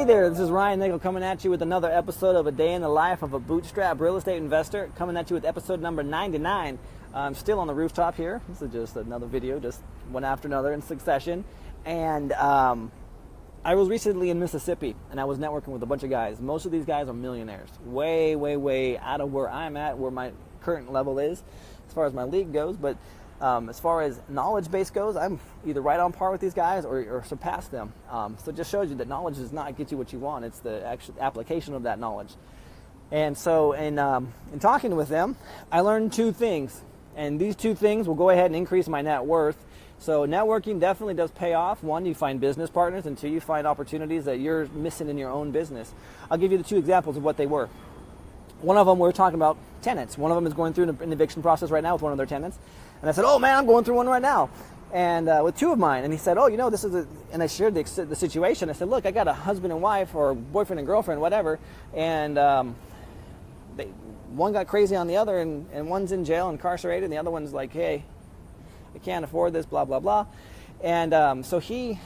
Hey there, this is Ryan Nickel coming at you with another episode of A Day in the Life of a Bootstrap Real Estate Investor, coming at you with episode number 99. I'm still on the rooftop here. This is just another video, just one after another in succession. And I was recently in Mississippi, and I was networking with a bunch of guys. Most of these guys are millionaires, way, way, way out of where I'm at, where my current level is, as far as my league goes. But as far as knowledge base goes, I'm either right on par with these guys or surpass them. So it just shows you that knowledge does not get you what you want. It's the actual application of that knowledge. And so in talking with them, I learned two things. And these two things will go ahead and increase my net worth. So networking definitely does pay off. One, you find business partners, and two, you find opportunities that you're missing in your own business. I'll give you the two examples of what they were. One of them, we were talking about tenants. One of them is going through an eviction process right now with one of their tenants. And I said, oh man, I'm going through one right now. And with two of mine. And he said, oh, you know, this is and I shared the situation. I said, look, I got a husband and wife, or boyfriend and girlfriend, whatever. And one got crazy on the other, and one's in jail, incarcerated. And the other one's like, hey, I can't afford this, blah, blah, blah. And so he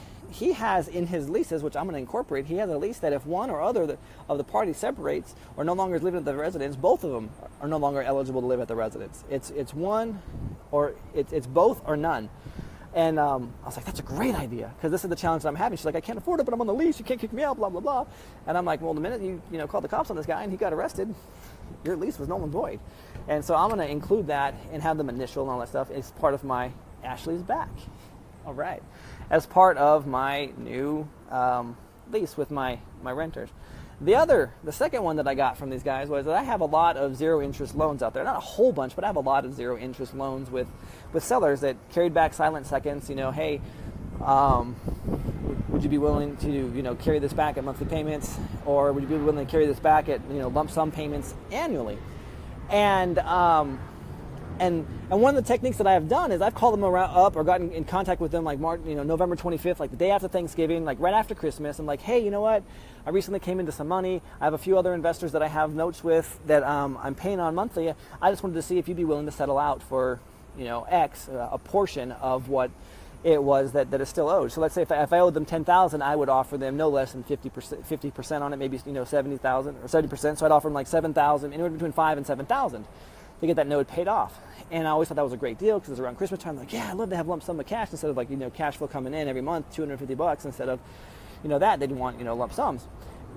has in his leases, which I'm going to incorporate, he has a lease that if one or other of the parties separates or no longer is living at the residence, both of them are no longer eligible to live at the residence. It's one, or it's both or none. And I was like, that's a great idea, because this is the challenge that I'm having. She's like, I can't afford it, but I'm on the lease. You can't kick me out, blah, blah, blah. And I'm like, well, the minute you called the cops on this guy and he got arrested, your lease was null and void. And so I'm going to include that and have them initial and all that stuff as part of my Ashley's back. All right. As part of my new lease with my renters. The second one that I got from these guys was that I have a lot of zero interest loans out there. Not a whole bunch, but I have a lot of zero interest loans with sellers that carried back silent seconds. Hey, would you be willing to carry this back at monthly payments, or would you be willing to carry this back at lump sum payments annually? And one of the techniques that I have done is I've called them up or gotten in contact with them like November 25th, like the day after Thanksgiving, like right after Christmas. I'm like, hey, you know what? I recently came into some money. I have a few other investors that I have notes with that I'm paying on monthly. I just wanted to see if you'd be willing to settle out for, X, a portion of what it was that is still owed. So let's say if I owed them $10,000, I would offer them no less than 50% on it, maybe $70,000 or 70%. So I'd offer them like $7,000, anywhere between $5,000 and $7,000 to get that note paid off. And I always thought that was a great deal, because it was around Christmas time. Like, yeah, I'd love to have lump sum of cash instead of cash flow coming in every month, $250 instead of, that. They didn't want, lump sums.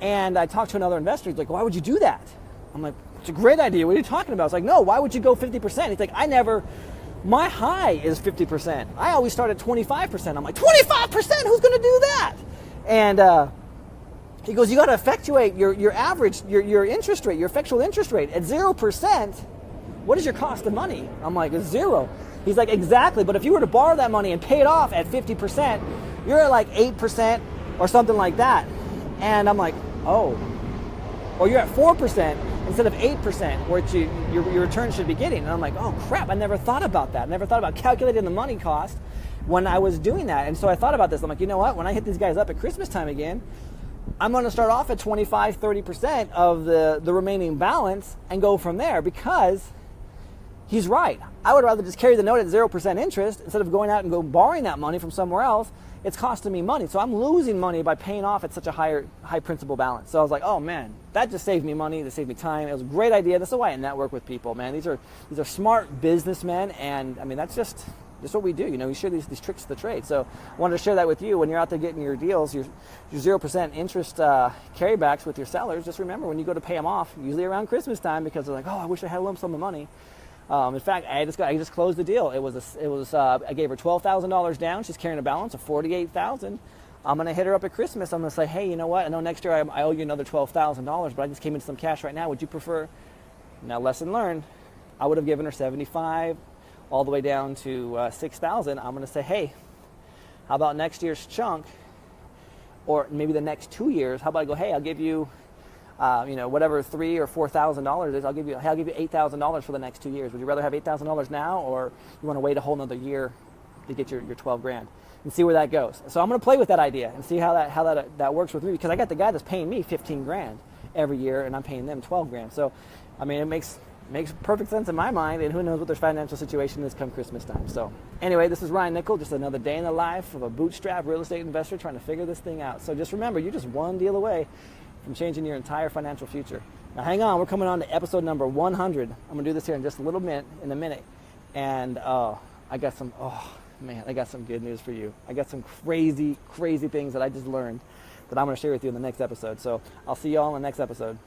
And I talked to another investor. He's like, why would you do that? I'm like, it's a great idea. What are you talking about? It's like, no, why would you go 50%? He's like, my high is 50%. I always start at 25%. I'm like, 25%? Who's going to do that? And he goes, you got to effectuate your average, your interest rate, your effectual interest rate at 0%. What is your cost of money? I'm like, it's zero. He's like, exactly. But if you were to borrow that money and pay it off at 50%, you're at like 8% or something like that. And I'm like, oh. Or you're at 4% instead of 8%, which your return should be getting. And I'm like, oh crap, I never thought about that. I never thought about calculating the money cost when I was doing that. And so I thought about this. I'm like, you know what? When I hit these guys up at Christmas time again, I'm going to start off at 25-30% of the remaining balance and go from there, because he's right. I would rather just carry the note at 0% interest instead of going out and borrowing that money from somewhere else. It's costing me money. So I'm losing money by paying off at such a high principal balance. So I was like, oh man, that just saved me money. That saved me time. It was a great idea. This is why I network with people, man. These are smart businessmen, and I mean, that's just what we do. We share these tricks of the trade. So I wanted to share that with you when you're out there getting your deals, your 0% interest carrybacks with your sellers. Just remember, when you go to pay them off, usually around Christmas time, because they're like, oh, I wish I had a lump sum of money. In fact, I just closed the deal. I gave her $12,000 down. She's carrying a balance of $48,000. I'm gonna hit her up at Christmas. I'm gonna say, hey, you know what? I know next year I owe you another $12,000, but I just came into some cash right now. Would you prefer? Now, lesson learned. I would have given her $75,000 all the way down to $6,000. I'm gonna say, hey, how about next year's chunk, or maybe the next 2 years? How about I go, hey, I'll give you whatever $3,000 or $4,000 is, I'll give you $8,000 for the next 2 years. Would you rather have $8,000 now, or you want to wait a whole another year to get your 12 grand and see where that goes? So I'm going to play with that idea and see how that works with me, because I got the guy that's paying me 15 grand every year, and I'm paying them 12 grand. So, I mean, it makes makes perfect sense in my mind, and who knows what their financial situation is come Christmas time. So anyway, this is Ryan Nickel, just another day in the life of a bootstrap real estate investor trying to figure this thing out. So just remember, you're just one deal away from changing your entire financial future. Now hang on, we're coming on to episode number 100. I'm going to do this here in just a little minute, and I got some good news for you. I got some crazy things that I just learned that I'm going to share with you in the next episode. So I'll see you all in the next episode.